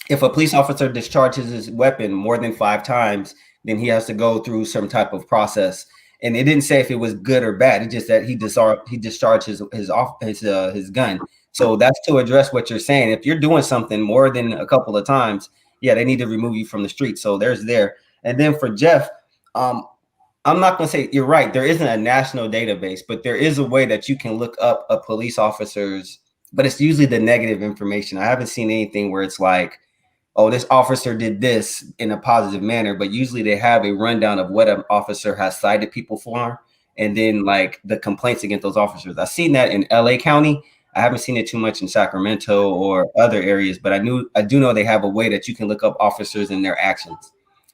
If a police officer discharges his weapon more than 5 times, then he has to go through some type of process. And it didn't say if it was good or bad. It just that he discharged his gun. So that's to address what you're saying. If you're doing something more than a couple of times, they need to remove you from the street. So there's there. And then for Jeff, I'm not going to say you're right. There isn't a national database, but there is a way that you can look up a police officer's, but it's usually the negative information. I haven't seen anything where it's like, oh, this officer did this in a positive manner, but usually they have a rundown of what an officer has cited people for, and then like the complaints against those officers. I've seen that in LA County. I haven't seen it too much in Sacramento or other areas, but I do know they have a way that you can look up officers and their actions.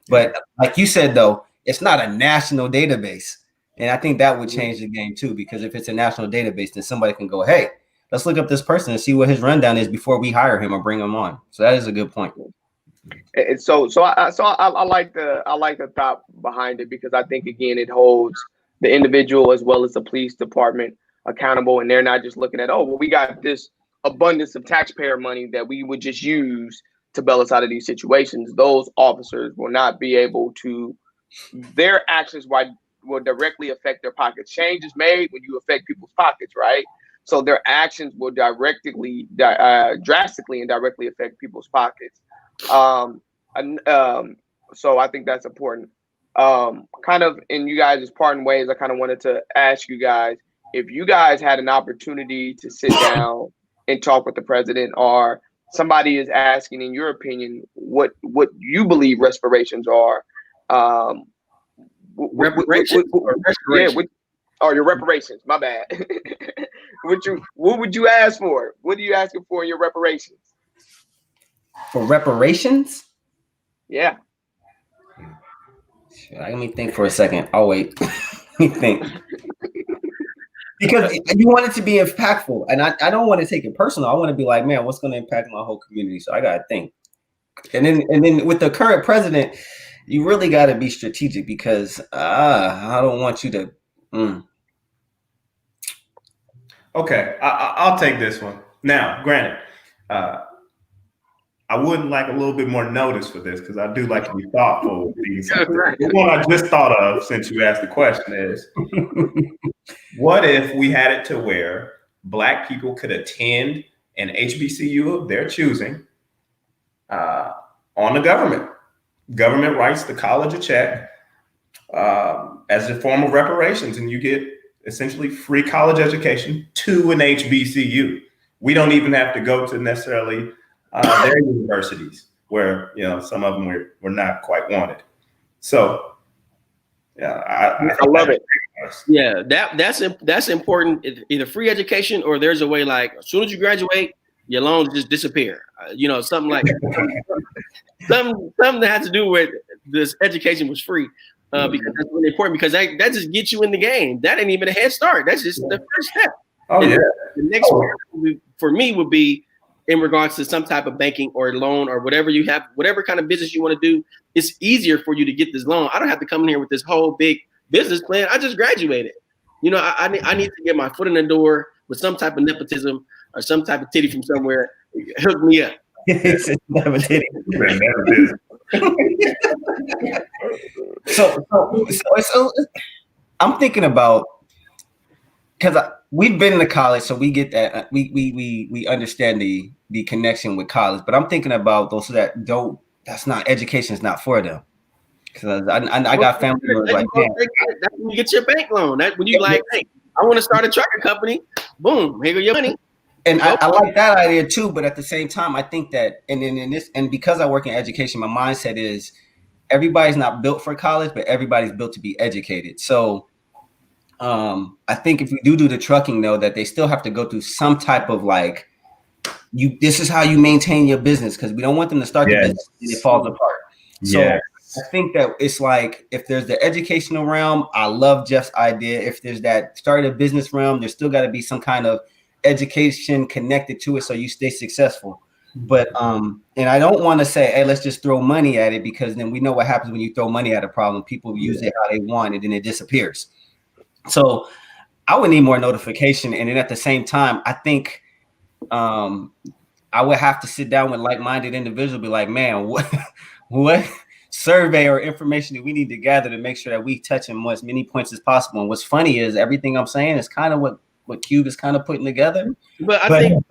But like you said, though, it's not a national database. And I think that would change the game too, because if it's a national database, then somebody can go, hey, let's look up this person and see what his rundown is before we hire him or bring him on. So that is a good point. And so I like the thought behind it, because I think, again, it holds the individual as well as the police department accountable, and they're not just looking at, oh, well, we got this abundance of taxpayer money that we would just use to bail us out of these situations. Those officers will not be able to, their actions will directly affect their pockets. Change is made when you affect people's pockets, right? So their actions will drastically and directly affect people's pockets. So I think that's important. Kind of in you guys' parting ways, I kind of wanted to ask you guys, if you guys had an opportunity to sit down and talk with the president, or somebody is asking, in your opinion, what you believe reparations are, reparations. Or your reparations, my bad. What would you ask for? What are you asking for in your reparations? For reparations? Yeah. Let me think for a second. I'll wait. Let me think. Because you want it to be impactful, and I don't want to take it personal. I want to be like, man, what's going to impact my whole community? So I got to think. And then with the current president, you really got to be strategic because I don't want you to. Okay, I'll take this one. Now, granted, I would like a little bit more notice for this because I do like to be thoughtful with these. The one I just thought of since you asked the question is, what if we had it to where Black people could attend an HBCU of their choosing on the government? Government writes the college a check as a form of reparations, and you get essentially free college education to an HBCU. We don't even have to go to necessarily their universities where, you know, some of them were not quite wanted. So yeah, I love it. Yeah, that's important. Either free education or there's a way like as soon as you graduate, your loans just disappear. You know, something like something that has to do with this education was free. Because that's really important because that just gets you in the game. That ain't even a head start. That's just the first step. Oh, and yeah. The next part for me would be in regards to some type of banking or loan or whatever you have, whatever kind of business you want to do. It's easier for you to get this loan. I don't have to come in here with this whole big business plan. I just graduated. You know, I need to get my foot in the door with some type of nepotism or some type of titty from somewhere. Hook me up. So I'm thinking about, because we've been to college, so we get that we understand the connection with college. But I'm thinking about those that don't. That's not education. Is not for them. Because I got family members like that. That's when you get your bank loan. That's when you like, hey, I want to start a trucking company. Boom, here go your money. And I like that idea too, but at the same time, I think that, and because I work in education, my mindset is everybody's not built for college, but everybody's built to be educated. So I think if we do the trucking, though, that they still have to go through some type of like, this is how you maintain your business, because we don't want them to start the business and it falls apart. So I think that it's like, if there's the educational realm, I love Jeff's idea. If there's that start a business realm, there's still got to be some kind of education connected to it so you stay successful. But and I don't want to say, hey, let's just throw money at it, because then we know what happens when you throw money at a problem. People use it how they want, and then it disappears. So I would need more notification. And then at the same time, I think I would have to sit down with like-minded individuals, be like, man, what survey or information do we need to gather to make sure that we touch on as many points as possible? And what's funny is everything I'm saying is kind of what Cube is kind of putting together. But I think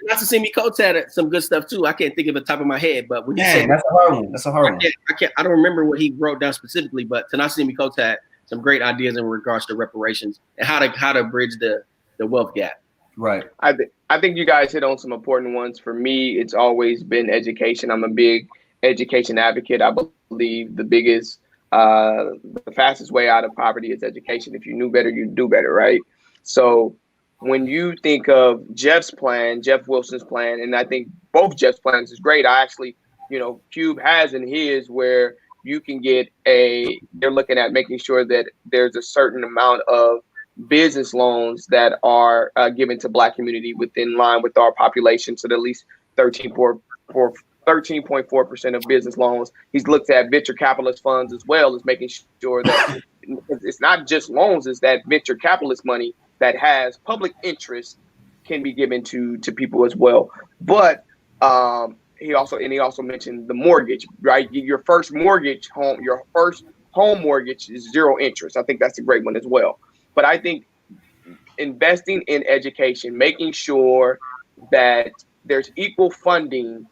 Nassasimi Coates had some good stuff too. I can't think of the top of my head, but when you say that's a hard one. That's a hard one. I don't remember what he wrote down specifically, but Nassasimi Coates had some great ideas in regards to reparations and how to bridge the wealth gap. Right. I think you guys hit on some important ones. For me, it's always been education. I'm a big education advocate. I believe the fastest way out of poverty is education. If you knew better, you'd do better, right? So when you think of Jeff Wilson's plan, and I think both Jeff's plans is great. I actually, Cube has in his where you can get they're looking at making sure that there's a certain amount of business loans that are given to Black community within line with our population. So that at least 13.4% of business loans. He's looked at venture capitalist funds as well as making sure that it's not just loans, it's that venture capitalist money that has public interest can be given to people as well. But he also mentioned the mortgage, right? Your first home mortgage is zero interest. I think that's a great one as well. But I think investing in education, making sure that there's equal funding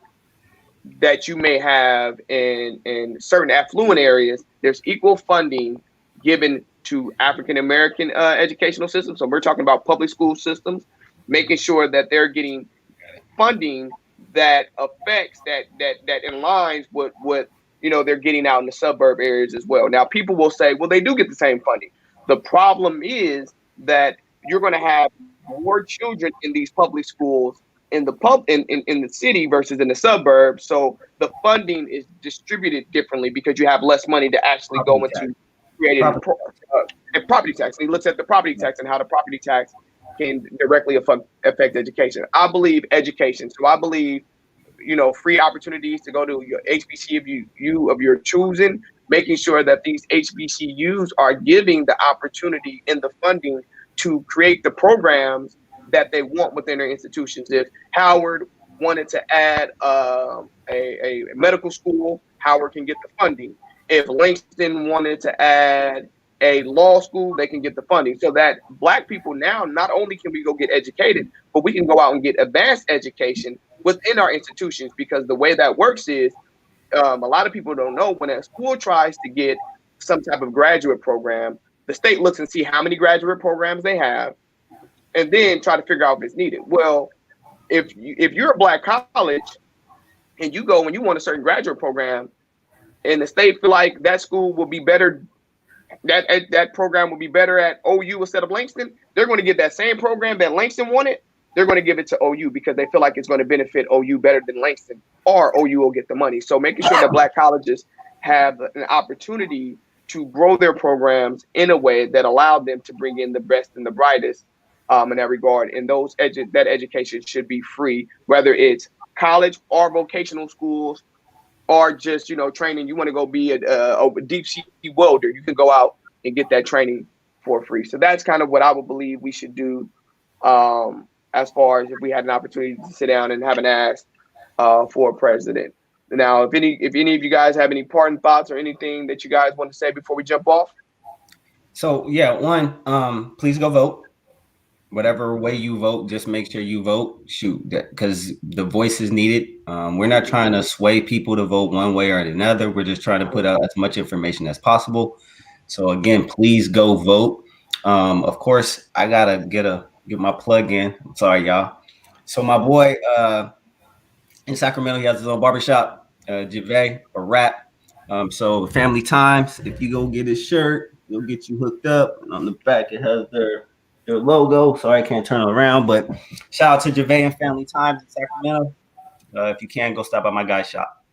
that you may have in certain affluent areas, there's equal funding given to African American educational systems. So we're talking about public school systems, making sure that they're getting funding that affects that aligns with what they're getting out in the suburb areas as well. Now people will say, well, they do get the same funding. The problem is that you're going to have more children in these public schools in the city versus in the suburbs. So the funding is distributed differently because you have less money to actually go Property tax. into creating and property tax. And he looks at the property tax and how the property tax can directly affect education. I believe education. So I believe, free opportunities to go to your HBCU of your choosing, making sure that these HBCUs are giving the opportunity and the funding to create the programs that they want within their institutions. If Howard wanted to add a medical school, Howard can get the funding. If Langston wanted to add a law school, they can get the funding. So that Black people now, not only can we go get educated, but we can go out and get advanced education within our institutions, because the way that works is a lot of people don't know, when a school tries to get some type of graduate program, the state looks and see how many graduate programs they have and then try to figure out if it's needed. Well, if you're a Black college and you go and you want a certain graduate program and the state feel like that school will be better, that program will be better at OU instead of Langston, they're going to get that same program that Langston wanted. They're going to give it to OU because they feel like it's going to benefit OU better than Langston, or OU will get the money. So making sure that Black colleges have an opportunity to grow their programs in a way that allowed them to bring in the best and the brightest in that regard. And that education should be free, whether it's college or vocational schools, or just, training. You want to go be a deep sea welder, you can go out and get that training for free. So that's kind of what I would believe we should do. As far as if we had an opportunity to sit down and have an ask for a president. Now, if any of you guys have any parting thoughts or anything that you guys want to say before we jump off. So yeah, one, please go vote. Whatever way you vote, just make sure you vote. Shoot, because the voice is needed. We're not trying to sway people to vote one way or another. We're just trying to put out as much information as possible. So again, please go vote. Of course, I gotta get my plug in. I'm sorry, y'all. So my boy in Sacramento, he has his own barbershop, Gervais, a rap. So Family Times, if you go get his shirt, he'll get you hooked up. And on the back, it has their logo. Sorry, I can't turn it around, but shout out to Gervais and Family Times in Sacramento. If you can, go stop by my guy's shop.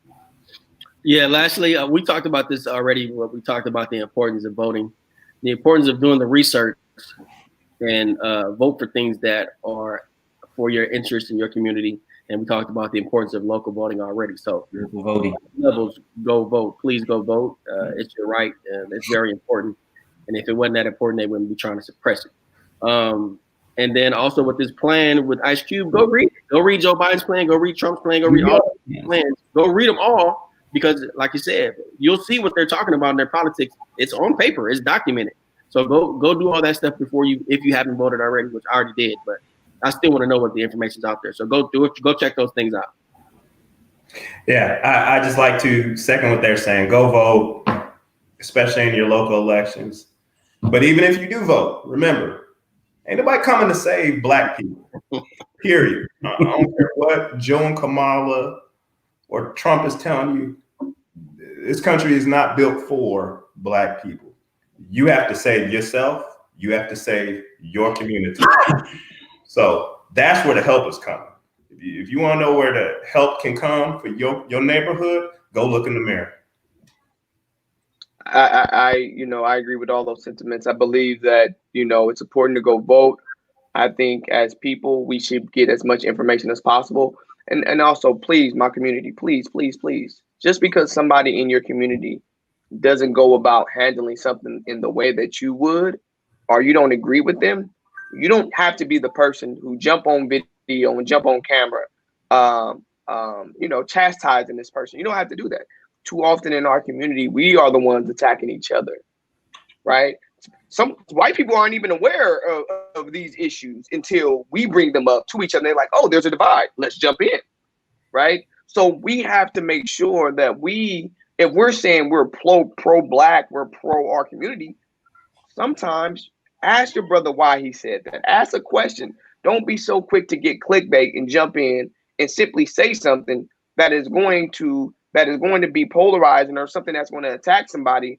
Yeah, lastly, we talked about this already. We talked about the importance of voting, the importance of doing the research, and vote for things that are for your interest in your community. And we talked about the importance of local voting already. So voting levels, go vote. Please go vote. It's your right. It's very important. And if it wasn't that important, they wouldn't be trying to suppress it. And then also with this plan with Ice Cube, go read it. Go read Joe Biden's plan. Go read Trump's plan. Go read all the plans. Go read them all, because like you said, you'll see what they're talking about in their politics. It's on paper. It's documented. So go do all that stuff before if you haven't voted already, which I already did, but I still want to know what the information's out there. So go do it. Go check those things out. Yeah, I just like to second what they're saying. Go vote, especially in your local elections. But even if you do vote, remember, ain't nobody coming to save Black people, period. I don't care what Joe and Kamala or Trump is telling you. This country is not built for Black people. You have to save yourself. You have to save your community. So that's where the help is coming. If you want to know where the help can come for your neighborhood, go look in the mirror. I agree with all those sentiments. I believe that, it's important to go vote. I think as people, we should get as much information as possible. And also, please, my community, please, please, please, just because somebody in your community doesn't go about handling something in the way that you would, or you don't agree with them, you don't have to be the person who jump on video and jump on camera, chastising this person. You don't have to do that. Too often in our community, we are the ones attacking each other, right? Some white people aren't even aware of these issues until we bring them up to each other. They're like, oh, there's a divide. Let's jump in, right? So we have to make sure that if we're saying we're pro-Black, we're pro our community, sometimes ask your brother why he said that. Ask a question. Don't be so quick to get clickbait and jump in and simply say something that is going to be polarizing, or something that's going to attack somebody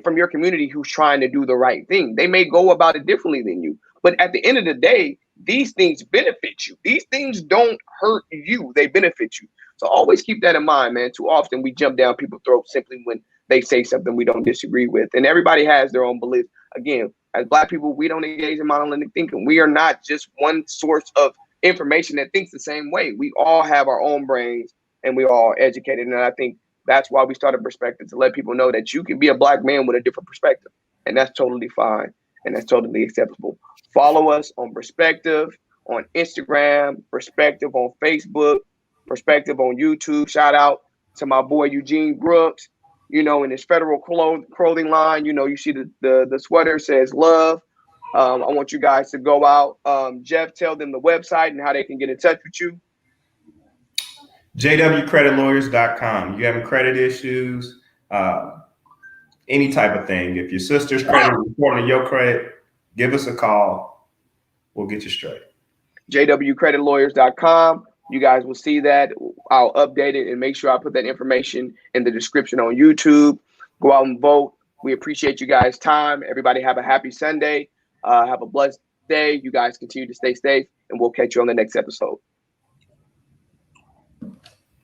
from your community who's trying to do the right thing. They may go about it differently than you, but at the end of the day, these things benefit you. These things don't hurt you. They benefit you. So always keep that in mind, man. Too often we jump down people's throats simply when they say something we don't disagree with. And everybody has their own beliefs. Again, as Black people, we don't engage in monolithic thinking. We are not just one source of information that thinks the same way. We all have our own brains and we all educated. And I think that's why we started Braspective, to let people know that you can be a Black man with a different perspective. And that's totally fine. And that's totally acceptable. Follow us on Braspective on Instagram, Braspective on Facebook, Braspective on YouTube. Shout out to my boy Eugene Brooks. In his federal clothing line, you see the sweater says love. I want you guys to go out. Jeff, tell them the website and how they can get in touch with you. jwcreditlawyers.com. You having credit issues, any type of thing. If your sister's credit is important to your credit, give us a call. We'll get you straight. jwcreditlawyers.com. You guys will see that. I'll update it and make sure I put that information in the description on YouTube. Go out and vote. We appreciate you guys' time. Everybody have a happy Sunday. Have a blessed day. You guys continue to stay safe, and we'll catch you on the next episode.